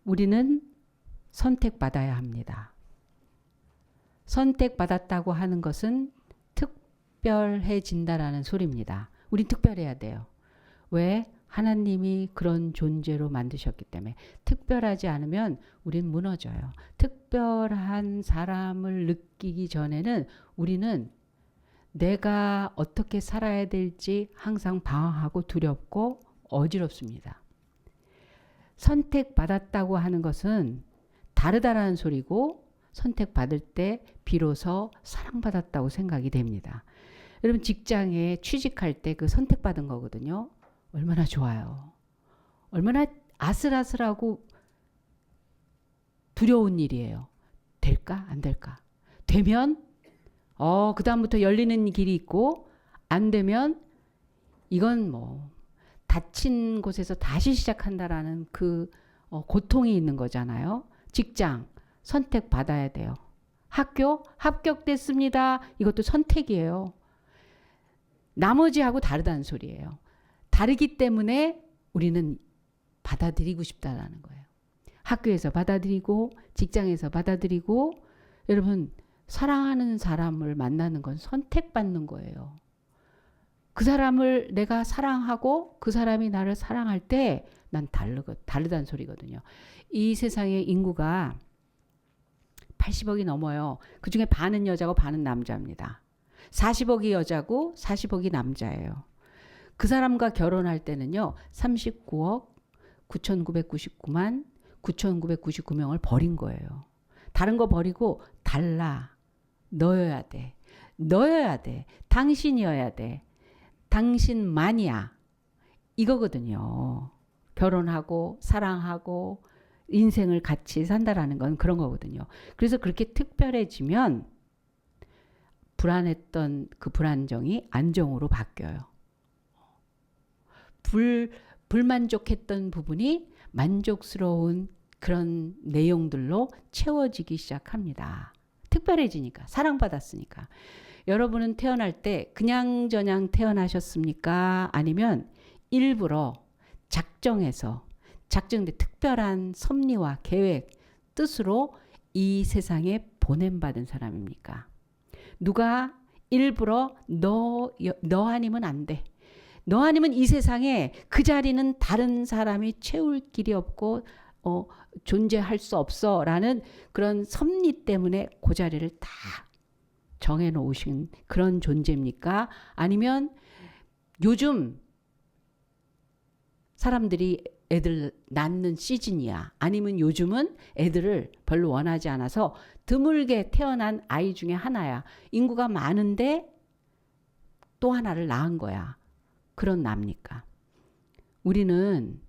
우리는 선택받아야 합니다. 선택받았다고 하는 것은 특별해진다라는 소리입니다. 우린 특별해야 돼요. 왜? 하나님이 그런 존재로 만드셨기 때문에. 특별하지 않으면 우린 무너져요. 특별한 사람을 느끼기 전에는 우리는 내가 어떻게 살아야 될지 항상 방황하고 두렵고 어지럽습니다. 선택받았다고 하는 것은 다르다라는 소리고, 선택받을 때 비로소 사랑받았다고 생각이 됩니다. 여러분 직장에 취직할 때 그 선택받은 거거든요. 얼마나 좋아요. 얼마나 아슬아슬하고 두려운 일이에요. 될까? 안 될까? 되면 그 다음부터 열리는 길이 있고, 안 되면 이건 뭐 닫힌 곳에서 다시 시작한다라는 그 고통이 있는 거잖아요. 직장 선택받아야 돼요. 학교 합격됐습니다. 이것도 선택이에요. 나머지하고 다르다는 소리예요. 다르기 때문에 우리는 받아들이고 싶다라는 거예요. 학교에서 받아들이고 직장에서 받아들이고, 여러분 사랑하는 사람을 만나는 건 선택받는 거예요. 그 사람을 내가 사랑하고 그 사람이 나를 사랑할 때 난 다르다는 소리거든요. 이 세상의 인구가 80억이 넘어요. 그중에 반은 여자고 반은 남자입니다. 40억이 여자고 40억이 남자예요. 그 사람과 결혼할 때는요. 39억 9,999만 9,999명을 버린 거예요. 다른 거 버리고 달라. 너여야 돼. 너여야 돼. 당신이어야 돼. 당신만이야. 이거거든요. 결혼하고 사랑하고 인생을 같이 산다라는 건 그런 거거든요. 그래서 그렇게 특별해지면 불안했던 그 불안정이 안정으로 바뀌어요. 불만족했던 부분이 만족스러운 그런 내용들로 채워지기 시작합니다. 특별해지니까, 사랑받았으니까. 여러분은 태어날 때 그냥저냥 태어나셨습니까? 아니면 일부러 작정된 특별한 섭리와 계획, 뜻으로 이 세상에 보냄받은 사람입니까? 누가 일부러 너 아니면 안 돼. 너 아니면 이 세상에 그 자리는 다른 사람이 채울 길이 없고 존재할 수 없어 라는 그런 섭리 때문에 그 자리를 다 정해놓으신 그런 존재입니까? 아니면 요즘 사람들이 애들 낳는 시즌이야. 아니면 요즘은 애들을 별로 원하지 않아서 드물게 태어난 아이 중에 하나야. 인구가 많은데 또 하나를 낳은 거야. 그런 납니까? 우리는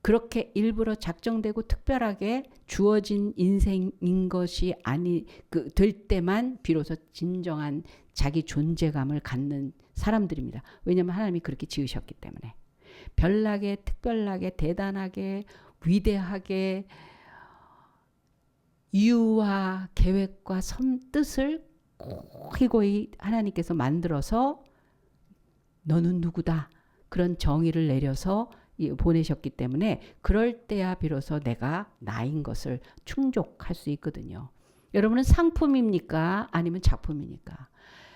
그렇게 일부러 작정되고 특별하게 주어진 인생인 것이 될 때만 비로소 진정한 자기 존재감을 갖는 사람들입니다. 왜냐하면 하나님이 그렇게 지으셨기 때문에. 별나게, 특별하게, 대단하게, 위대하게 이유와 계획과 뜻을 고이 하나님께서 만들어서 너는 누구다. 그런 정의를 내려서 보내셨기 때문에 그럴 때야 비로소 내가 나인 것을 충족할 수 있거든요. 여러분은 상품입니까? 아니면 작품입니까?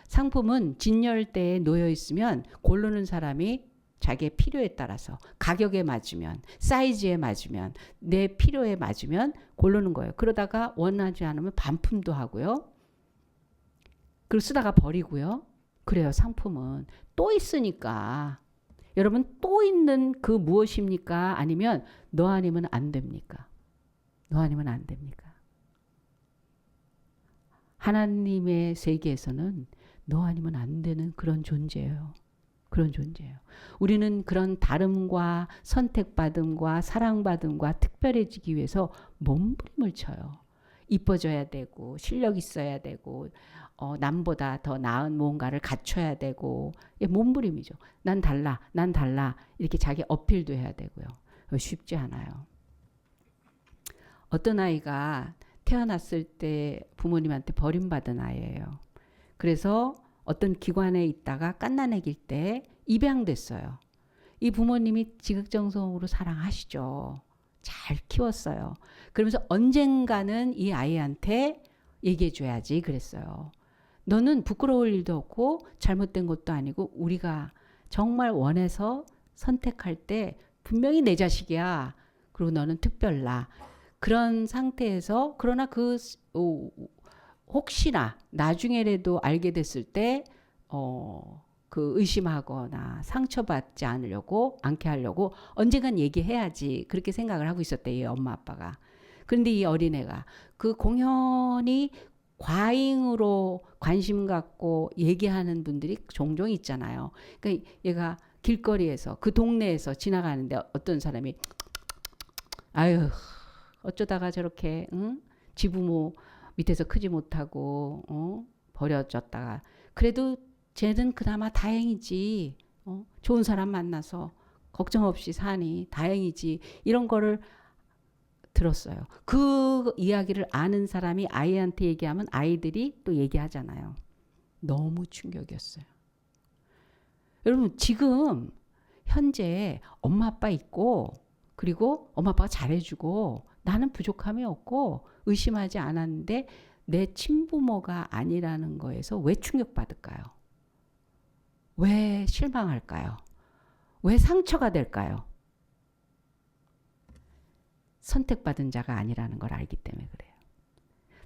상품은 진열대에 놓여 있으면 고르는 사람이 자기의 필요에 따라서 가격에 맞으면, 사이즈에 맞으면, 내 필요에 맞으면 고르는 거예요. 그러다가 원하지 않으면 반품도 하고요. 그리고 쓰다가 버리고요. 그래요. 상품은 또 있으니까. 여러분 또 있는 그 무엇입니까? 아니면 너 아니면 안 됩니까? 너 아니면 안 됩니까? 하나님의 세계에서는 너 아니면 안 되는 그런 존재예요. 그런 존재예요. 우리는 그런 다름과 선택받음과 사랑받음과 특별해지기 위해서 몸부림을 쳐요. 이뻐져야 되고 실력 있어야 되고 남보다 더 나은 무언가를 갖춰야 되고, 몸부림이죠. 난 달라 이렇게 자기 어필도 해야 되고요. 쉽지 않아요. 어떤 아이가 태어났을 때 부모님한테 버림받은 아이예요. 그래서 어떤 기관에 있다가 갓난아기일 때 입양됐어요. 이 부모님이 지극정성으로 사랑하시죠. 잘 키웠어요. 그러면서 언젠가는 이 아이한테 얘기해 줘야지 그랬어요. 너는 부끄러울 일도 없고 잘못된 것도 아니고 우리가 정말 원해서 선택할 때 분명히 내 자식이야. 그리고 너는 특별나. 그런 상태에서 그러나 혹시나 나중에라도 알게 됐을 때 그 의심하거나 상처받지 않게 하려고 언젠간 얘기해야지 그렇게 생각을 하고 있었대 이 엄마 아빠가. 그런데 이 어린애가 그 공연히 과잉으로 관심 갖고 얘기하는 분들이 종종 있잖아요. 그러니까 얘가 길거리에서 그 동네에서 지나가는데 어떤 사람이 아유 어쩌다가 저렇게 지부모 밑에서 크지 못하고 버려졌다가 그래도 쟤는 그나마 다행이지. 좋은 사람 만나서 걱정 없이 사니 다행이지. 이런 거를 들었어요. 그 이야기를 아는 사람이 아이한테 얘기하면 아이들이 또 얘기하잖아요. 너무 충격이었어요. 여러분 지금 현재 엄마 아빠 있고 그리고 엄마 아빠가 잘해주고 나는 부족함이 없고 의심하지 않았는데 내 친부모가 아니라는 거에서 왜 충격받을까요? 왜 실망할까요? 왜 상처가 될까요? 선택받은 자가 아니라는 걸 알기 때문에 그래요.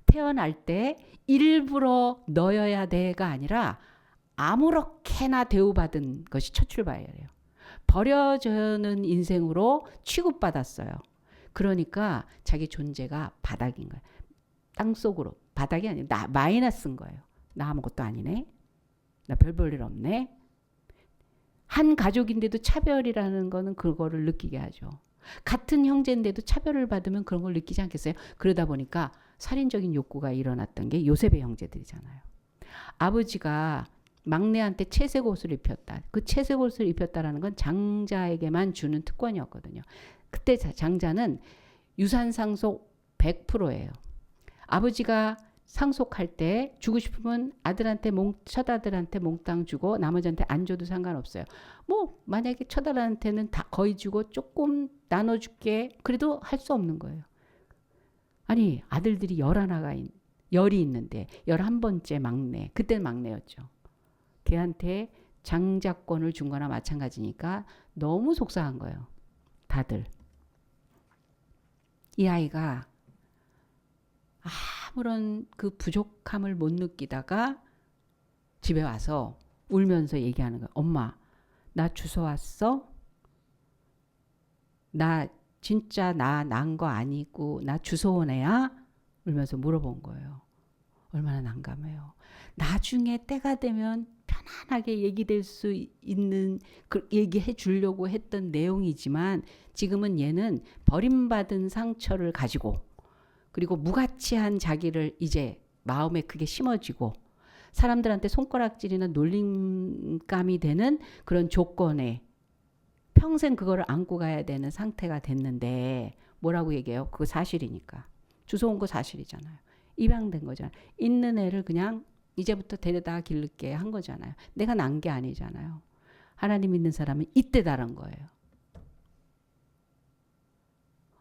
태어날 때 일부러 너여야 돼가 아니라 아무렇게나 대우받은 것이 첫 출발이에요. 버려지는 인생으로 취급받았어요. 그러니까 자기 존재가 바닥인 거예요. 땅속으로. 바닥이 아니라 마이너스인 거예요. 나 아무것도 아니네. 나 별 볼 일 없네. 한 가족인데도 차별이라는 거는 그거를 느끼게 하죠. 같은 형제인데도 차별을 받으면 그런 걸 느끼지 않겠어요? 그러다 보니까 살인적인 욕구가 일어났던 게 요셉의 형제들이잖아요. 아버지가 막내한테 채색 옷을 입혔다. 그 채색 옷을 입혔다라는 건 장자에게만 주는 특권이었거든요. 그때 장자는 유산 상속 100%예요. 아버지가 상속할 때 주고 싶으면 첫아들한테 몽땅 주고 나머지한테 안 줘도 상관없어요. 뭐 만약에 첫아들한테는 다 거의 주고 조금 나눠줄게. 그래도 할 수 없는 거예요. 아니 아들들이 10이 있는데 11번째 막내. 그때는 막내였죠. 걔한테 장자권을 준 거나 마찬가지니까 너무 속상한 거예요. 다들. 이 아이가 아무런 그 부족함을 못 느끼다가 집에 와서 울면서 얘기하는 거예요. 엄마, 나 주워 왔어? 나 진짜 난 거 아니고 나 주워 온 애야? 울면서 물어본 거예요. 얼마나 난감해요. 나중에 때가 되면 편안하게 얘기될 수 있는 얘기해 주려고 했던 내용이지만 지금은 얘는 버림받은 상처를 가지고 그리고 무가치한 자기를 이제 마음에 크게 심어지고 사람들한테 손가락질이나 놀림감이 되는 그런 조건에 평생 그거를 안고 가야 되는 상태가 됐는데 뭐라고 얘기해요? 그거 사실이니까. 주워 온 거 사실이잖아요. 입양된 거잖아요. 있는 애를 그냥 이제부터 데려다 기를게 한 거잖아요. 내가 난 게 아니잖아요. 하나님 믿는 사람은 이때 다른 거예요.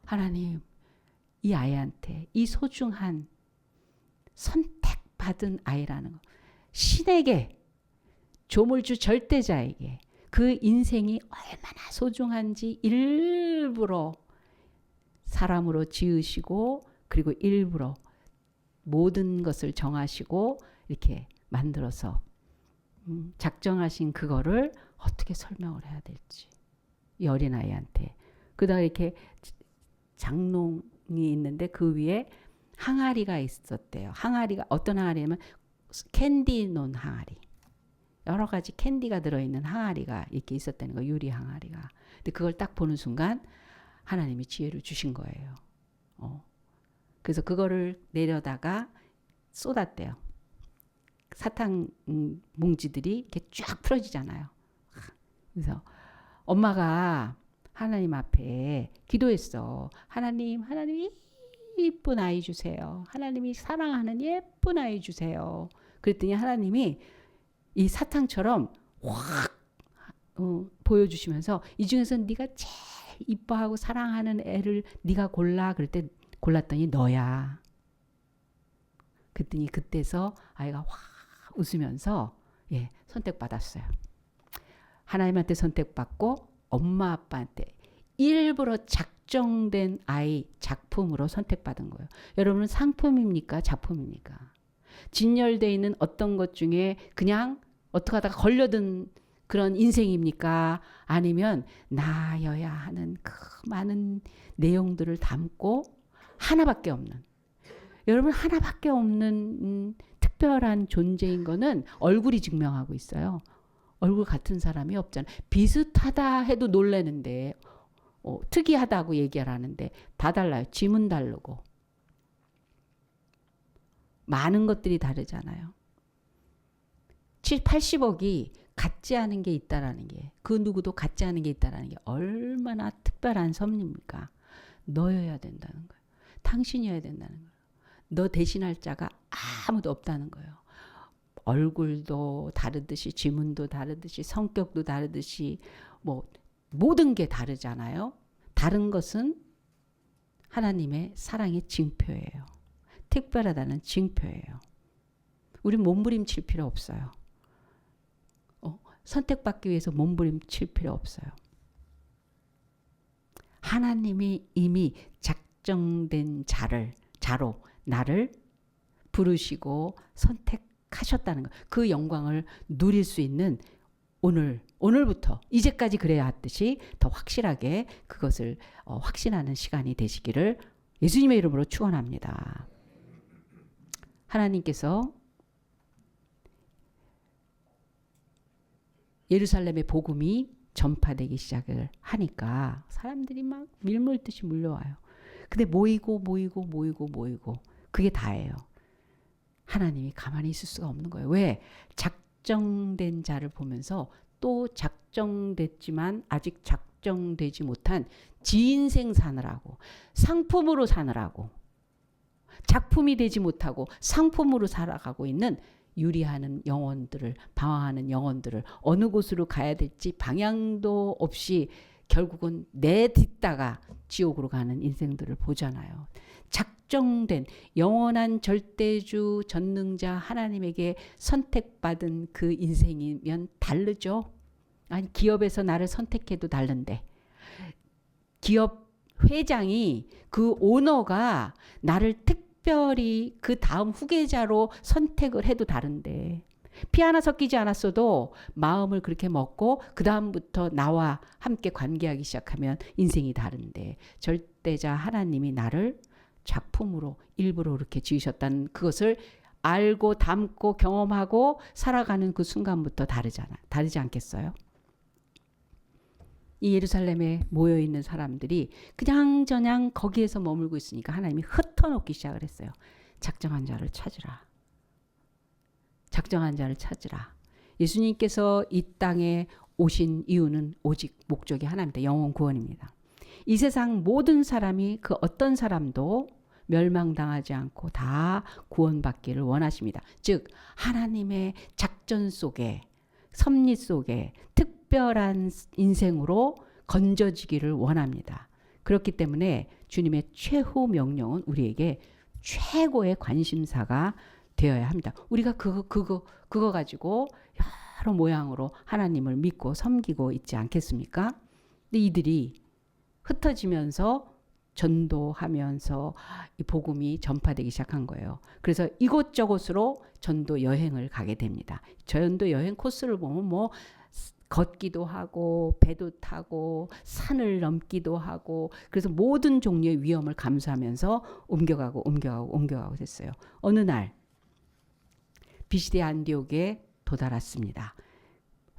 하나님 이 아이한테 이 소중한 선택받은 아이라는 거 신에게 조물주 절대자에게 그 인생이 얼마나 소중한지 일부러 사람으로 지으시고 그리고 일부러 모든 것을 정하시고 이렇게 만들어서 작정하신 그거를 어떻게 설명을 해야 될지 이 어린아이한테 그다음에 이렇게 장롱이 있는데 그 위에 항아리가 있었대요. 항아리가 어떤 항아리냐면 캔디 논 항아리. 여러 가지 캔디가 들어있는 항아리가 이렇게 있었다는 거. 유리 항아리가. 근데 그걸 딱 보는 순간 하나님이 지혜를 주신 거예요. 그래서 그거를 내려다가 쏟았대요. 사탕 뭉지들이 이렇게 쫙 풀어지잖아요. 그래서 엄마가 하나님 앞에 기도했어. 하나님 이쁜 아이 주세요. 하나님이 사랑하는 예쁜 아이 주세요. 그랬더니 하나님이 이 사탕처럼 확 보여주시면서 이 중에서 네가 제일 이뻐하고 사랑하는 애를 네가 골라. 그럴 때 골랐더니 너야. 그랬더니 그때서 아이가 확 웃으면서 선택받았어요. 하나님한테 선택받고 엄마 아빠한테 일부러 작정된 아이 작품으로 선택받은 거예요. 여러분은 상품입니까? 작품입니까? 진열되어 있는 어떤 것 중에 그냥 어떻게 하다가 걸려든 그런 인생입니까? 아니면 나여야 하는 그 많은 내용들을 담고 하나밖에 없는, 여러분 하나밖에 없는 특별한 존재인 거는 얼굴이 증명하고 있어요. 얼굴 같은 사람이 없잖아요. 비슷하다 해도 놀라는데 특이하다고 얘기를 하는데 다 달라요. 짐은 다르고 많은 것들이 다르잖아요. 80억이 같지 않은 게 있다라는 게, 그 누구도 같지 않은 게 있다라는 게 얼마나 특별한 섭리입니까? 너여야 된다는 거예요. 당신이어야 된다는 거예요. 너 대신할 자가 아무도 없다는 거예요. 얼굴도 다르듯이 지문도 다르듯이 성격도 다르듯이 모든 게 다르잖아요. 다른 것은 하나님의 사랑의 징표예요. 특별하다는 징표예요. 우린 몸부림칠 필요 없어요. 선택받기 위해서 몸부림칠 필요 없어요. 하나님이 이미 작정된 자로 나를 부르시고 선택하셨다는 것, 그 영광을 누릴 수 있는 오늘부터 이제까지 그래야 했듯이 더 확실하게 그것을 확신하는 시간이 되시기를 예수님의 이름으로 축원합니다. 하나님께서 예루살렘의 복음이 전파되기 시작을 하니까 사람들이 막 밀물듯이 몰려와요. 근데 모이고 그게 다예요. 하나님이 가만히 있을 수가 없는 거예요. 왜? 작정된 자를 보면서 또 작정됐지만 아직 작정되지 못한 지 인생 사느라고, 상품으로 사느라고, 작품이 되지 못하고 상품으로 살아가고 있는 유리하는 영혼들을, 방황하는 영혼들을 어느 곳으로 가야 될지 방향도 없이 결국은 내딛다가 지옥으로 가는 인생들을 보잖아요. 작정된 영원한 절대주 전능자 하나님에게 선택받은 그 인생이면 다르죠. 아니, 기업에서 나를 선택해도 다른데, 기업 회장이, 그 오너가 나를 특별히 그 다음 후계자로 선택을 해도 다른데, 피 하나 섞이지 않았어도 마음을 그렇게 먹고 그 다음부터 나와 함께 관계하기 시작하면 인생이 다른데, 절대자 하나님이 나를 작품으로 일부러 이렇게 지으셨다는 그것을 알고 담고 경험하고 살아가는 그 순간부터 다르지 않겠어요? 이 예루살렘에 모여있는 사람들이 그냥저냥 거기에서 머물고 있으니까 하나님이 흩어놓기 시작을 했어요. 작정한 자를 찾으라. 작정한 자를 찾으라. 예수님께서 이 땅에 오신 이유는 오직 목적이 하나입니다. 영혼 구원입니다. 이 세상 모든 사람이, 그 어떤 사람도 멸망당하지 않고 다 구원받기를 원하십니다. 즉 하나님의 작전 속에, 섭리 속에 특별한 인생으로 건져지기를 원합니다. 그렇기 때문에 주님의 최후 명령은 우리에게 최고의 관심사가 되어야 합니다. 우리가 그거 가지고 여러 모양으로 하나님을 믿고 섬기고 있지 않겠습니까? 근데 이들이 흩어지면서 전도하면서 이 복음이 전파되기 시작한 거예요. 그래서 이곳저곳으로 전도 여행을 가게 됩니다. 전도 여행 코스를 보면 걷기도 하고 배도 타고 산을 넘기도 하고, 그래서 모든 종류의 위험을 감수하면서 옮겨가고 됐어요. 어느 날 비시대 안디옥에 도달했습니다.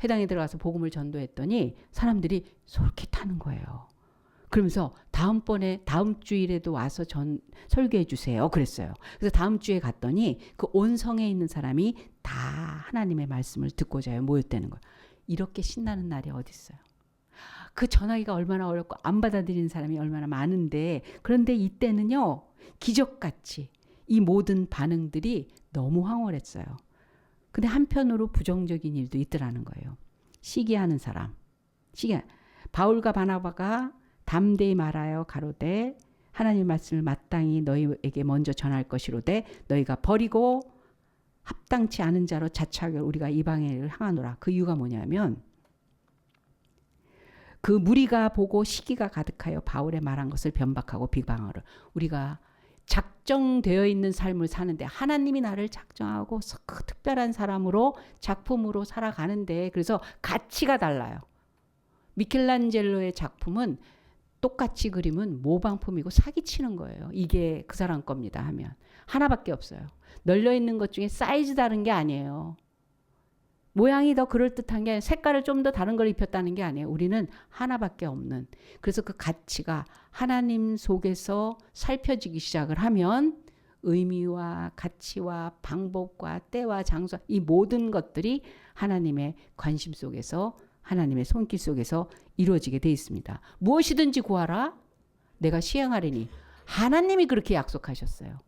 회당에 들어가서 복음을 전도했더니 사람들이 솔깃하는 거예요. 그러면서 다음 주일에도 와서 설교해 주세요. 그랬어요. 그래서 다음 주에 갔더니 그 온 성에 있는 사람이 다 하나님의 말씀을 듣고자 모였다는 거예요. 이렇게 신나는 날이 어디 있어요? 그 전하기가 얼마나 어렵고 안 받아들이는 사람이 얼마나 많은데, 그런데 이때는요, 기적같이 이 모든 반응들이 너무 황홀했어요. 근데 한편으로 부정적인 일도 있더라는 거예요. 시기하는 사람. 바울과 바나바가 담대히 말하여 가로되 하나님의 말씀을 마땅히 너희에게 먼저 전할 것이로되 너희가 버리고 합당치 않은 자로 자처하게 우리가 이방인을 향하노라. 그 이유가 뭐냐면 그 무리가 보고 시기가 가득하여 바울의 말한 것을 변박하고 비방하러 우리가 작정되어 있는 삶을 사는데 하나님이 나를 작정하고 그 특별한 사람으로 작품으로 살아가는데 그래서 가치가 달라요. 미켈란젤로의 작품은 똑같이 그림은 모방품이고 사기치는 거예요. 이게 그 사람 겁니다 하면 하나밖에 없어요. 널려 있는 것 중에 사이즈 다른 게 아니에요. 모양이 더 그럴듯한 게 아니라 색깔을 좀 더 다른 걸 입혔다는 게 아니에요. 우리는 하나밖에 없는. 그래서 그 가치가 하나님 속에서 살펴지기 시작을 하면 의미와 가치와 방법과 때와 장소 이 모든 것들이 하나님의 관심 속에서 하나님의 손길 속에서 이루어지게 돼 있습니다. 무엇이든지 구하라 내가 시행하리니 하나님이 그렇게 약속하셨어요.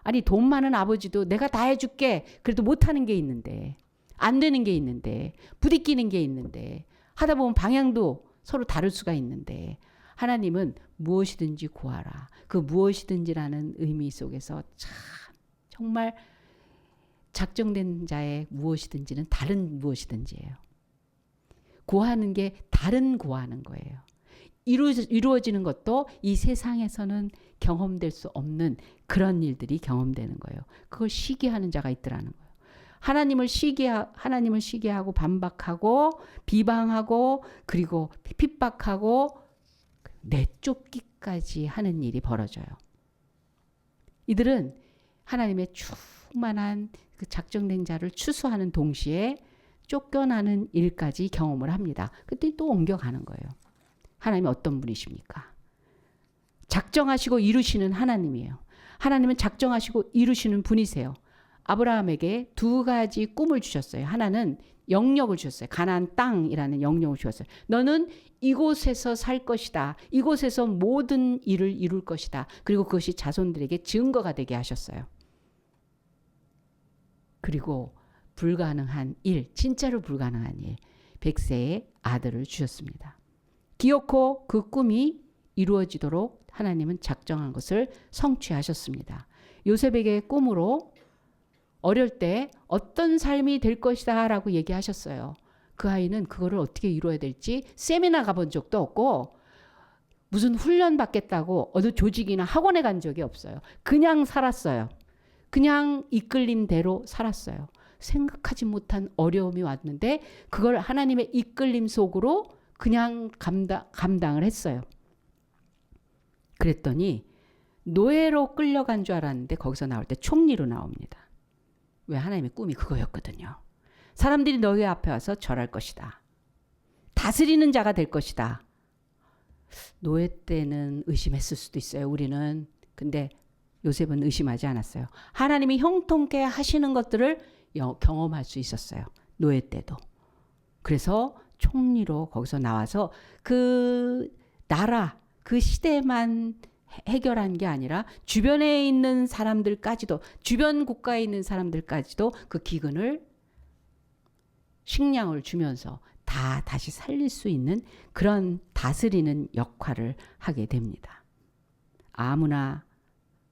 아니 돈 많은 아버지도 내가 다 해줄게 그래도 못하는 게 있는데 안 되는 게 있는데 부딪히는 게 있는데 하다 보면 방향도 서로 다를 수가 있는데 하나님은 무엇이든지 구하라. 그 무엇이든지라는 의미 속에서 참 정말 작정된 자의 무엇이든지는 다른 무엇이든지예요. 구하는 게 다른 구하는 거예요. 이루어지는 것도 이 세상에서는 경험될 수 없는 그런 일들이 경험되는 거예요. 그걸 시기하는 자가 있더라는 거예요. 하나님을 시기하고 반박하고 비방하고 그리고 핍박하고 내쫓기까지 하는 일이 벌어져요. 이들은 하나님의 충만한 그 작정된 자를 추수하는 동시에 쫓겨나는 일까지 경험을 합니다. 그때 또 옮겨가는 거예요. 하나님이 어떤 분이십니까? 작정하시고 이루시는 하나님이에요. 하나님은 작정하시고 이루시는 분이세요. 아브라함에게 두 가지 꿈을 주셨어요. 하나는 영역을 주셨어요. 가나안 땅이라는 영역을 주셨어요. 너는 이곳에서 살 것이다. 이곳에서 모든 일을 이룰 것이다. 그리고 그것이 자손들에게 증거가 되게 하셨어요. 그리고 불가능한 일, 진짜로 불가능한 일, 100세의 아들을 주셨습니다. 기어코 그 꿈이 이루어지도록 하나님은 작정한 것을 성취하셨습니다. 요셉에게 꿈으로 어릴 때 어떤 삶이 될 것이다 라고 얘기하셨어요. 그 아이는 그거를 어떻게 이루어야 될지 세미나 가본 적도 없고 무슨 훈련 받겠다고 어느 조직이나 학원에 간 적이 없어요. 그냥 살았어요. 그냥 이끌림대로 살았어요. 생각하지 못한 어려움이 왔는데 그걸 하나님의 이끌림 속으로 그냥 감당을 했어요. 그랬더니 노예로 끌려간 줄 알았는데 거기서 나올 때 총리로 나옵니다. 왜? 하나님의 꿈이 그거였거든요. 사람들이 너희 앞에 와서 절할 것이다. 다스리는 자가 될 것이다. 노예 때는 의심했을 수도 있어요. 우리는. 근데 요셉은 의심하지 않았어요. 하나님이 형통케 하시는 것들을 경험할 수 있었어요. 노예 때도. 그래서 총리로 거기서 나와서 그 나라, 그 시대만 해결한 게 아니라 주변에 있는 사람들까지도 주변 국가에 있는 사람들까지도 그 기근을 식량을 주면서 다시 살릴 수 있는 그런 다스리는 역할을 하게 됩니다. 아무나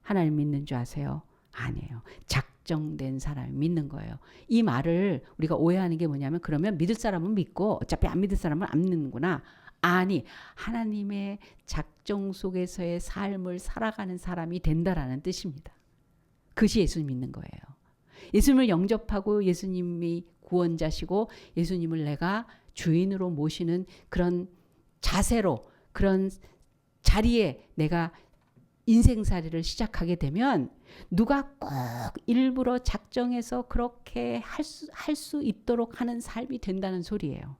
하나님 믿는 줄 아세요? 아니에요. 작정된 사람이 믿는 거예요. 이 말을 우리가 오해하는 게 뭐냐면 그러면 믿을 사람은 믿고 어차피 안 믿을 사람은 안 믿는구나. 아니, 하나님의 작정 속에서의 삶을 살아가는 사람이 된다라는 뜻입니다. 그것이 예수님 믿는 거예요. 예수님을 영접하고 예수님이 구원자시고 예수님을 내가 주인으로 모시는 그런 자세로 그런 자리에 내가 인생살이를 시작하게 되면 누가 꼭 일부러 작정해서 그렇게 할 수 있도록 하는 삶이 된다는 소리예요.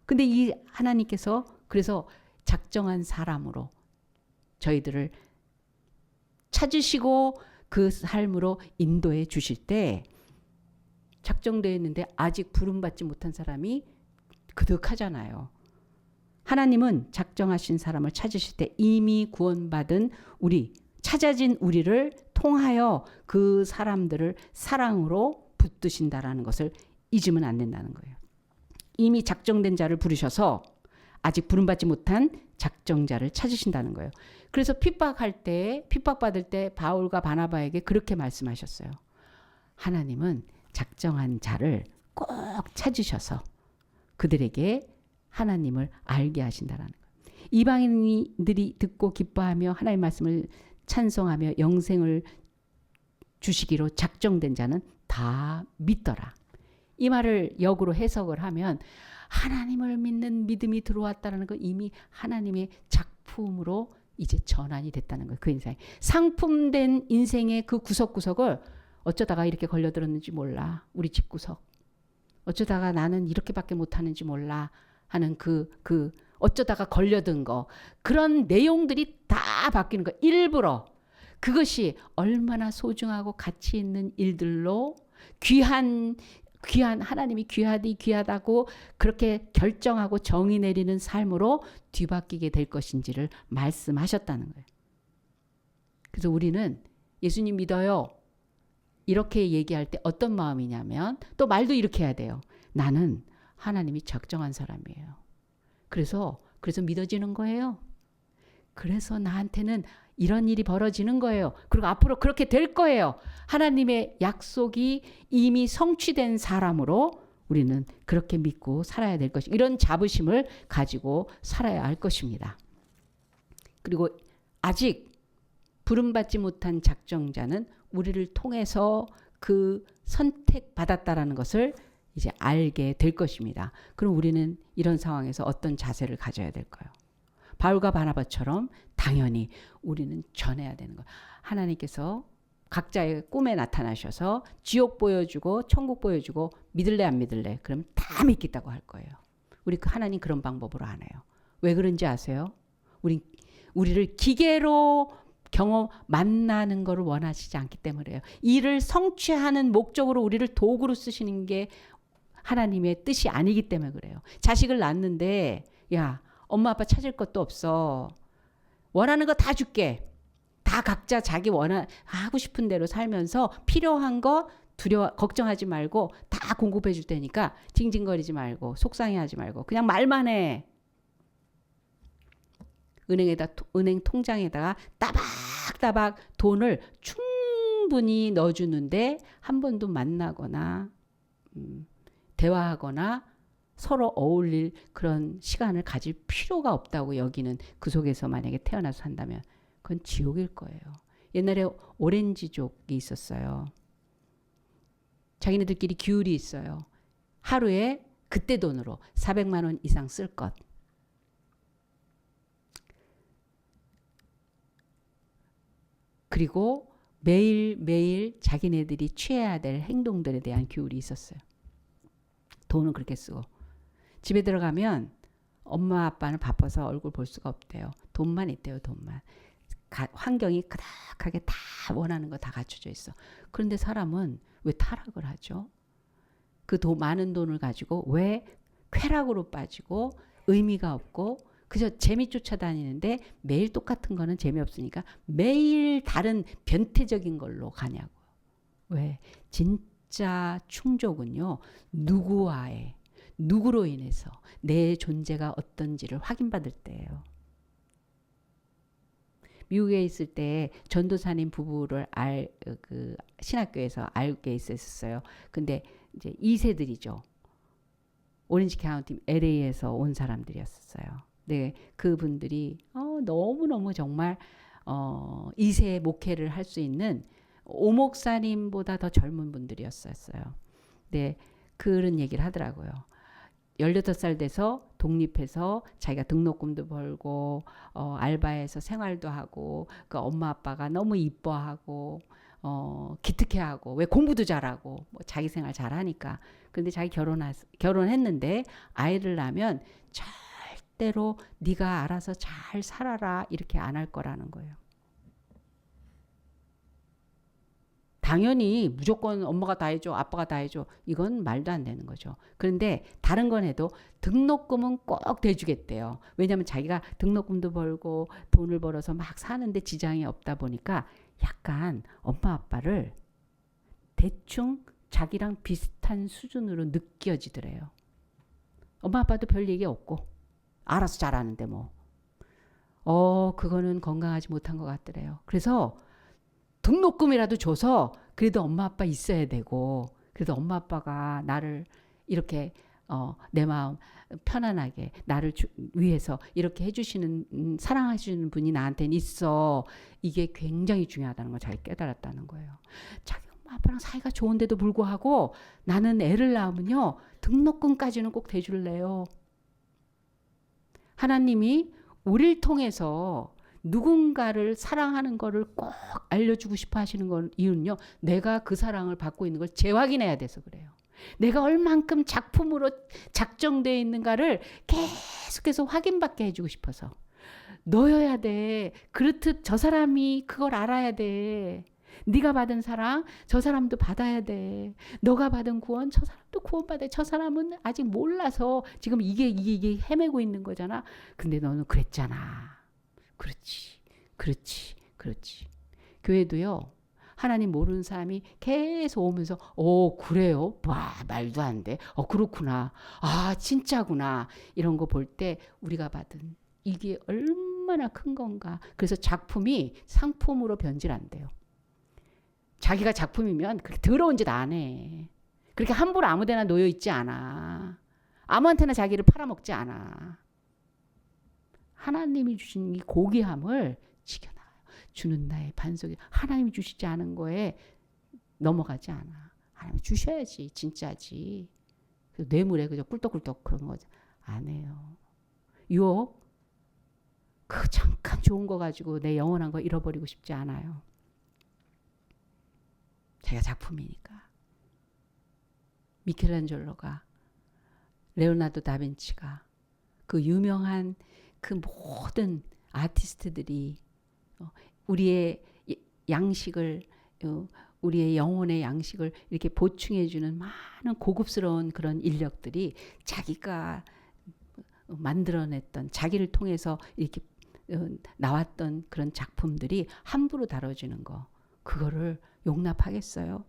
근데 이 하나님께서 그래서 작정한 사람으로 저희들을 찾으시고 그 삶으로 인도해 주실 때 작정되어 있는데 아직 부름받지 못한 사람이 그득하잖아요. 하나님은 작정하신 사람을 찾으실 때 이미 구원받은 우리, 찾아진 우리를 통하여 그 사람들을 사랑으로 붙드신다라는 것을 잊으면 안 된다는 거예요. 이미 작정된 자를 부르셔서 아직 부름받지 못한 작정자를 찾으신다는 거예요. 그래서 핍박받을 때 바울과 바나바에게 그렇게 말씀하셨어요. 하나님은 작정한 자를 꼭 찾으셔서 그들에게 하나님을 알게 하신다라는 거예요. 이방인들이 듣고 기뻐하며 하나님의 말씀을 찬송하며 영생을 주시기로 작정된 자는 다 믿더라. 이 말을 역으로 해석을 하면 하나님을 믿는 믿음이 들어왔다는 건 이미 하나님의 작품으로 이제 전환이 됐다는 거예요. 그 인생 상품된 인생의 그 구석구석을 어쩌다가 이렇게 걸려들었는지 몰라. 우리 집구석. 어쩌다가 나는 이렇게밖에 못하는지 몰라 하는 어쩌다가 걸려든 거. 그런 내용들이 다 바뀌는 거. 일부러. 그것이 얼마나 소중하고 가치 있는 일들로 귀한 하나님이 귀하다고 그렇게 결정하고 정의 내리는 삶으로 뒤바뀌게 될 것인지를 말씀하셨다는 거예요. 그래서 우리는 예수님 믿어요. 이렇게 얘기할 때 어떤 마음이냐면 또 말도 이렇게 해야 돼요. 나는 하나님이 작정한 사람이에요. 그래서 믿어지는 거예요. 그래서 나한테는 이런 일이 벌어지는 거예요. 그리고 앞으로 그렇게 될 거예요. 하나님의 약속이 이미 성취된 사람으로 우리는 그렇게 믿고 살아야 될 것이 이런 자부심을 가지고 살아야 할 것입니다. 그리고 아직 부름받지 못한 작정자는 우리를 통해서 그 선택받았다라는 것을 이제 알게 될 것입니다. 그럼 우리는 이런 상황에서 어떤 자세를 가져야 될까요? 바울과 바나바처럼 당연히 우리는 전해야 되는 거예요. 하나님께서 각자의 꿈에 나타나셔서 지옥 보여주고 천국 보여주고 믿을래 안 믿을래? 그럼 다 믿겠다고 할 거예요. 우리 하나님 그런 방법으로 안 해요. 왜 그런지 아세요? 우리를 기계로 만나는 것을 원하시지 않기 때문에요. 이를 성취하는 목적으로 우리를 도구로 쓰시는 게 하나님의 뜻이 아니기 때문에 그래요. 자식을 낳았는데 야 엄마 아빠 찾을 것도 없어. 원하는 거 다 줄게. 다 각자 자기 하고 싶은 대로 살면서 필요한 거 걱정하지 말고 다 공급해 줄 테니까 징징거리지 말고 속상해하지 말고 그냥 말만 해. 은행 통장에다가 따박따박 돈을 충분히 넣어주는데 한 번도 만나거나 대화하거나 서로 어울릴 그런 시간을 가질 필요가 없다고 여기는 그 속에서 만약에 태어나서 산다면 그건 지옥일 거예요. 옛날에 오렌지족이 있었어요. 자기네들끼리 규율이 있어요. 하루에 그때 돈으로 400만 원 이상 쓸 것. 그리고 매일매일 자기네들이 취해야 될 행동들에 대한 규율이 있었어요. 돈은 그렇게 쓰고. 집에 들어가면 엄마 아빠는 바빠서 얼굴 볼 수가 없대요. 돈만 있대요. 돈만. 환경이 그닥하게 다 원하는 거 다 갖춰져 있어. 그런데 사람은 왜 타락을 하죠? 그 많은 돈을 가지고 왜 쾌락으로 빠지고 의미가 없고 그저 재미 쫓아다니는데 매일 똑같은 거는 재미없으니까 매일 다른 변태적인 걸로 가냐고. 왜? 진짜 충족은요. 누구로 인해서 내 존재가 어떤지를 확인받을 때예요. 미국에 있을 때 전도사님 부부를 신학교에서 알게 있었어요. 근데 이제 2세들이죠. 오렌지 카운티 LA에서 온 사람들이었어요. 네, 그분들이 너무너무 정말 2세 목회를 할 수 있는 오목사님보다 더 젊은 분들이었어요. 네, 그런 얘기를 하더라고요. 18살 돼서 독립해서 자기가 등록금도 벌고 알바해서 생활도 하고 그 엄마 아빠가 너무 이뻐하고 기특해하고 왜 공부도 잘하고 뭐 자기 생활 잘하니까. 그런데 자기 결혼했는데 아이를 낳으면 절대로 네가 알아서 잘 살아라 이렇게 안 할 거라는 거예요. 당연히 무조건 엄마가 다 해줘 아빠가 다 해줘 이건 말도 안 되는 거죠. 그런데 다른 건 해도 등록금은 꼭 대주겠대요. 왜냐하면 자기가 등록금도 벌고 돈을 벌어서 막 사는데 지장이 없다 보니까 약간 엄마 아빠를 대충 자기랑 비슷한 수준으로 느껴지더래요. 엄마 아빠도 별 얘기 없고 알아서 잘하는데 뭐. 그거는 건강하지 못한 것 같더래요. 그래서 등록금이라도 줘서 그래도 엄마 아빠 있어야 되고, 그래도 엄마 아빠가 나를 이렇게 내 마음 편안하게 나를 위해서 이렇게 해주시는, 사랑하시는 분이 나한테는 있어. 이게 굉장히 중요하다는 걸 잘 깨달았다는 거예요. 자기 엄마 아빠랑 사이가 좋은데도 불구하고 나는 애를 낳으면요, 등록금까지는 꼭 대줄래요. 하나님이 우리를 통해서 누군가를 사랑하는 거를 꼭 알려주고 싶어 하시는 건 이유는요, 내가 그 사랑을 받고 있는 걸 재확인해야 돼서 그래요. 내가 얼만큼 작품으로 작정되어 있는가를 계속해서 확인받게 해주고 싶어서. 너여야 돼. 그렇듯 저 사람이 그걸 알아야 돼. 네가 받은 사랑 저 사람도 받아야 돼. 너가 받은 구원 저 사람도 구원받아야 돼. 저 사람은 아직 몰라서 지금 이게 헤매고 있는 거잖아. 근데 너는 그랬잖아. 그렇지, 그렇지, 그렇지. 교회도요, 하나님 모르는 사람이 계속 오면서 그래요? 와, 말도 안 돼. 그렇구나. 아, 진짜구나. 이런 거 볼 때 우리가 받은 이게 얼마나 큰 건가. 그래서 작품이 상품으로 변질 안 돼요. 자기가 작품이면 그렇게 더러운 짓 안 해. 그렇게 함부로 아무데나 놓여 있지 않아. 아무한테나 자기를 팔아먹지 않아. 하나님이 주신 이 고귀함을 지켜나가요. 주는 나의 반석이, 하나님이 주시지 않은 거에 넘어가지 않아. 하나님이 주셔야지, 진짜지. 뇌물에 그저 꿀떡꿀떡 그런 거 안 해요. 유혹, 그 잠깐 좋은 거 가지고 내 영원한 거 잃어버리고 싶지 않아요. 자기가 작품이니까. 미켈란젤로가, 레오나르도 다빈치가, 그 유명한 그 모든 아티스트들이 우리의 양식을, 우리의 영혼의 양식을 이렇게 보충해주는 많은 고급스러운 그런 인력들이 자기가 만들어냈던, 자기를 통해서 이렇게 나왔던 그런 작품들이 함부로 다뤄지는 거, 그거를 용납하겠어요?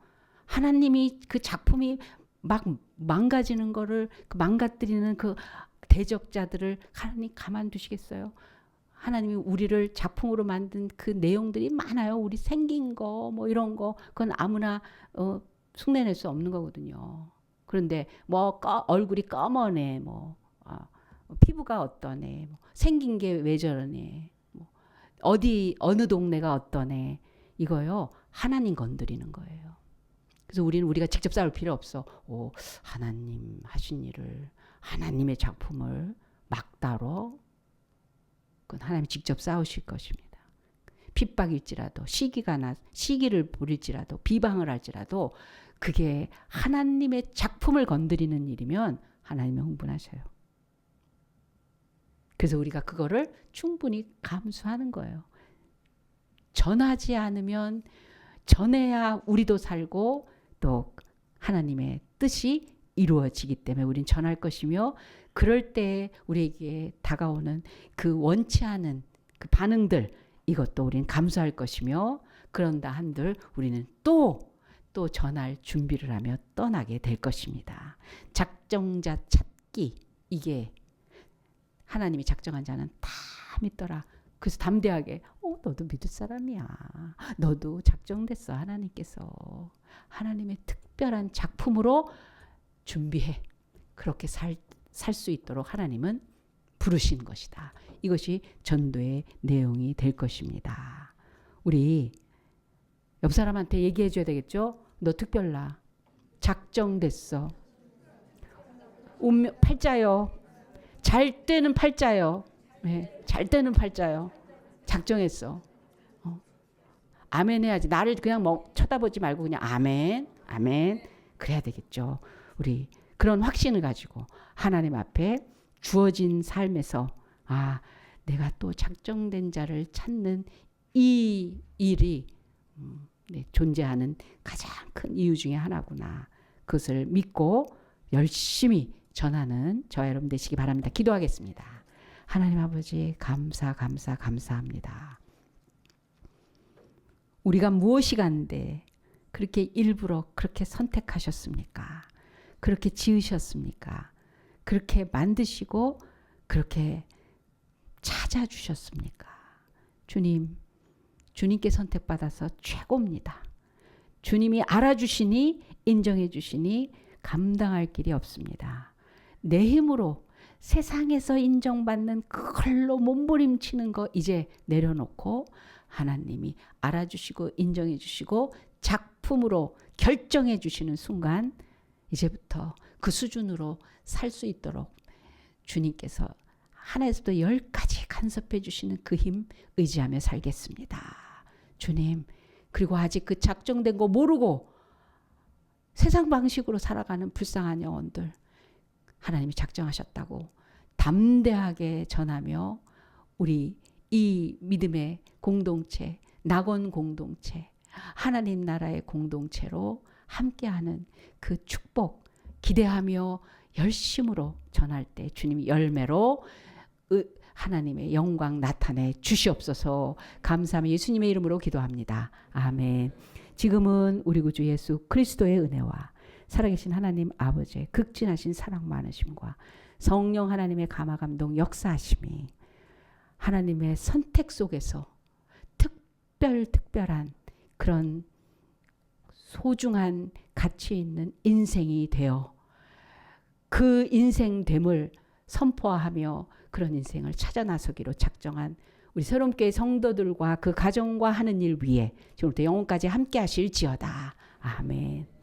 하나님이 그 작품이 막 망가지는 거를, 그 망가뜨리는 그 대적자들을 하나님 가만두시겠어요? 하나님이 우리를 작품으로 만든 그 내용들이 많아요. 우리 생긴 거, 뭐 이런 거, 그건 아무나 흉내낼 수 없는 거거든요. 그런데 뭐 얼굴이 검어네, 뭐 피부가 어떠네, 뭐 생긴 게 왜 저러네, 뭐 어느 동네가 어떠네, 이거요 하나님 건드리는 거예요. 그래서 우리가 직접 싸울 필요 없어. 하나님 하신 일을, 하나님의 작품을 막 다뤄? 그건 하나님이 직접 싸우실 것입니다. 핍박일지라도, 시기를 부릴지라도, 비방을 할지라도 그게 하나님의 작품을 건드리는 일이면 하나님이 흥분하셔요. 그래서 우리가 그거를 충분히 감수하는 거예요. 전하지 않으면, 전해야 우리도 살고 또 하나님의 뜻이 이루어지기 때문에 우린 전할 것이며, 그럴 때 우리에게 다가오는 그 원치 않은 그 반응들, 이것도 우리는 감수할 것이며, 그런다 한들 우리는 또 전할 준비를 하며 떠나게 될 것입니다. 작정자 찾기, 이게 하나님이 작정한 자는 다 믿더라. 그래서 담대하게 너도 믿을 사람이야. 너도 작정됐어. 하나님께서 하나님의 특별한 작품으로 준비해. 그렇게 살 수 있도록 하나님은 부르신 것이다. 이것이 전도의 내용이 될 것입니다. 우리 옆 사람한테 얘기해 줘야 되겠죠? 너 특별나. 작정됐어. 운명, 팔자요. 잘 때는 팔자요. 네, 잘 때는 팔자요. 작정했어. 아멘 해야지. 나를 그냥 뭐 쳐다보지 말고 그냥 아멘, 아멘. 그래야 되겠죠. 우리 그런 확신을 가지고 하나님 앞에 주어진 삶에서 내가 또 작정된 자를 찾는 이 일이 존재하는 가장 큰 이유 중에 하나구나. 그것을 믿고 열심히 전하는 저와 여러분 되시기 바랍니다. 기도하겠습니다. 하나님 아버지, 감사합니다. 우리가 무엇이 간데 그렇게 일부러 그렇게 선택하셨습니까? 그렇게 지으셨습니까? 그렇게 만드시고 그렇게 찾아주셨습니까? 주님께 선택받아서 최고입니다. 주님이 알아주시니 인정해 주시니 감당할 길이 없습니다. 내 힘으로 세상에서 인정받는 그걸로 몸부림치는 거 이제 내려놓고 하나님이 알아주시고 인정해 주시고 작품으로 결정해 주시는 순간 이제부터 그 수준으로 살 수 있도록 주님께서 하나에서부터 10까지 간섭해 주시는 그 힘 의지하며 살겠습니다. 주님, 그리고 아직 그 작정된 거 모르고 세상 방식으로 살아가는 불쌍한 영혼들 하나님이 작정하셨다고 담대하게 전하며 우리 이 믿음의 공동체, 낙원 공동체, 하나님 나라의 공동체로 함께하는 그 축복 기대하며 열심으로 전할 때 주님이 열매로 하나님의 영광 나타내 주시옵소서. 감사하며 예수님의 이름으로 기도합니다. 아멘. 지금은 우리 구주 예수 그리스도의 은혜와 살아계신 하나님 아버지의 극진하신 사랑 많으심과 성령 하나님의 감화 감동 역사하심이 하나님의 선택 속에서 특별한 그런 소중한 가치 있는 인생이 되어 그 인생됨을 선포하며 그런 인생을 찾아 나서기로 작정한 우리 새롬교회 성도들과 그 가정과 하는 일 위에 지금부터 영혼까지 함께 하실지어다. 아멘.